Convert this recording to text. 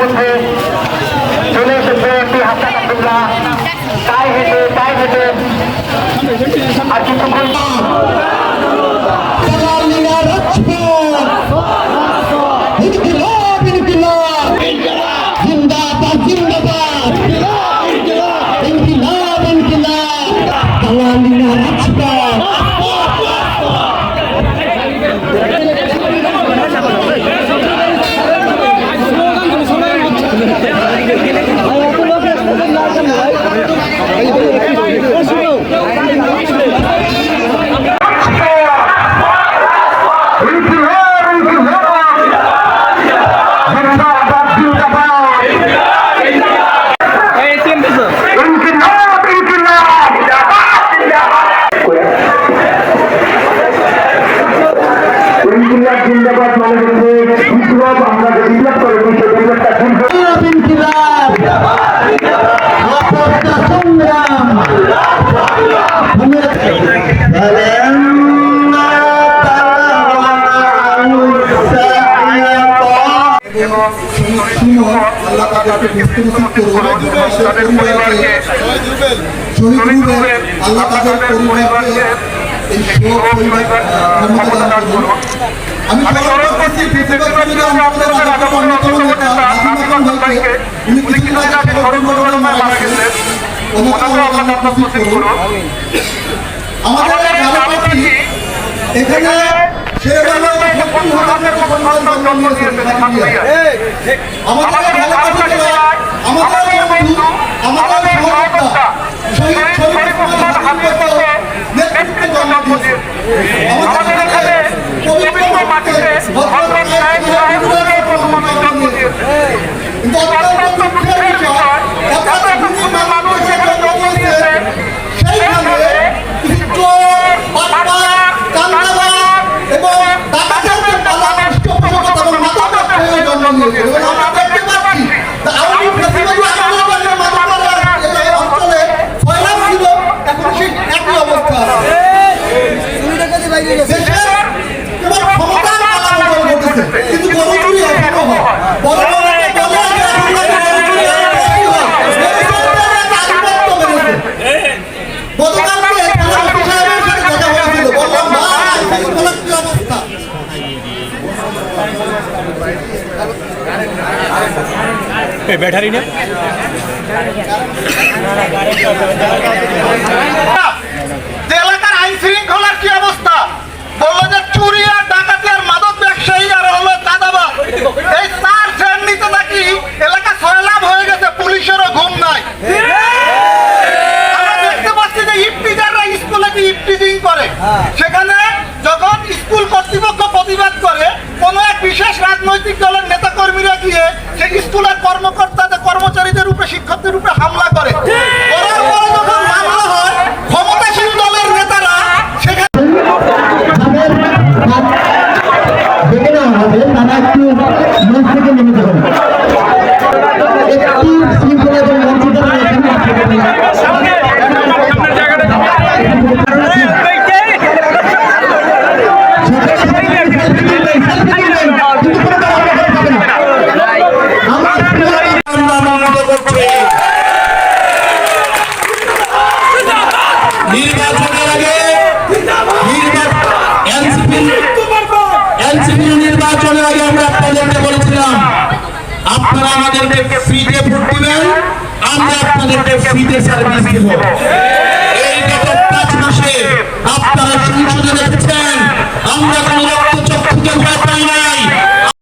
ইতিমধ্যে চলে এসেছে এমপি হাসান আব্দুল্লাহ পায়ে হেঁটে আর কিছুক্ষণ জিন্দাবাদ মানে হচ্ছে বিপ্লব। আমরা যে বিপ্লব করেছি সেই বিপ্লবটা আল্লাহ তাদেরকে আল্লাহ তাদের পরিবারকে এই শোক ক্ষমতা দান করুন। আমি স্মরণ করছি ফেসবুক আমাদের অন্যতম নেতা নাজিম ভাইকে, উনি কিছুদিন আগে দুর্ঘটনায় মারা গেছেন। ওনাকেও আল্লাহ নসিব করুন। আমাদের ঢাকাবাসী এখানে শেরবাংলা ফখরুল হকের সন্তান জন্ম নিয়েছেন আমাদের ঢাকাবাসীরা আমাদের বন্ধু আমাদের সহযোদ্ধা শহীদ শরীফ ওসমান হাফেজের নেতৃত্বে জন্ম দিয়েছে। আমাদের এখানে পবিত্র মাটিতে হযরত সাহেব সাহেবের জন্ম দিয়েছে। কিন্তু অত্যন্ত দুঃখের বিষয় এত গুণী মানুষ এখানে জন্ম দিয়েছে, সেইখানে চোর বাটপার চাঁদাবাজ এবং ডাকাতের পালা পৃষ্ঠপোষকতা এবং মাদকাসক্ত হয়ে জন্ম নিয়েছে। এবং আমরা দেখতে পাচ্ছি আওয়ামী ফ্যাসিবাদী আন্দোলনের মাদকাসক্ত এই অঞ্চলে ফয়লাভ ছিল, এখন সেই একই অবস্থা আছে। দেশের কেবল ক্ষমতার পালাবদল ঘটেছে, কিন্তু গরু চুরি এখনো হয়। বড় বড় बैटरी ने এলাকার আইন শৃঙ্খলার কি অবস্থা? বললো যে চুরি আর ডাকাতি আর মাদক ব্যবসায়ী আর হলো চাঁদাবাজ, এই চার শ্রেণীতে নাকি এলাকা সয়লাভ হয়ে গেছে, পুলিশেরও ঘুম নাই। আমরা দেখতে পাচ্ছি যে ইফতিজাররা স্কুলে কি ইফতিজিং করে, সেখানে যখন স্কুল কর্তৃপক্ষ প্রতিবাদ করে কোনো এক বিশেষ রাজনৈতিক দলের নেতা কর্মীরা গিয়ে সেই স্কুলের কর্মকর্তাদের কর্মচারীদের উপরে শিক্ষকদের উপরে হামলা করে। করার পরে যখন মামলা হয় ক্ষমতাসীন দলের নেতারা সেখানে দেখে নেওয়া হবে, তারা একটু মঞ্চ থেকে নেমে যাবেন, একটু শৃঙ্খলা এবং মঞ্চিত নির্বাচনের আগে আমরা আপনাদেরকে বলেছিলাম আপনারা আমাদেরকে ফ্রিতে ভোট দিবেন, আমরা আপনাদেরকে ফ্রিতে সার্ভিস দিব। এই গত 5 মাসে আপনারা সংসদে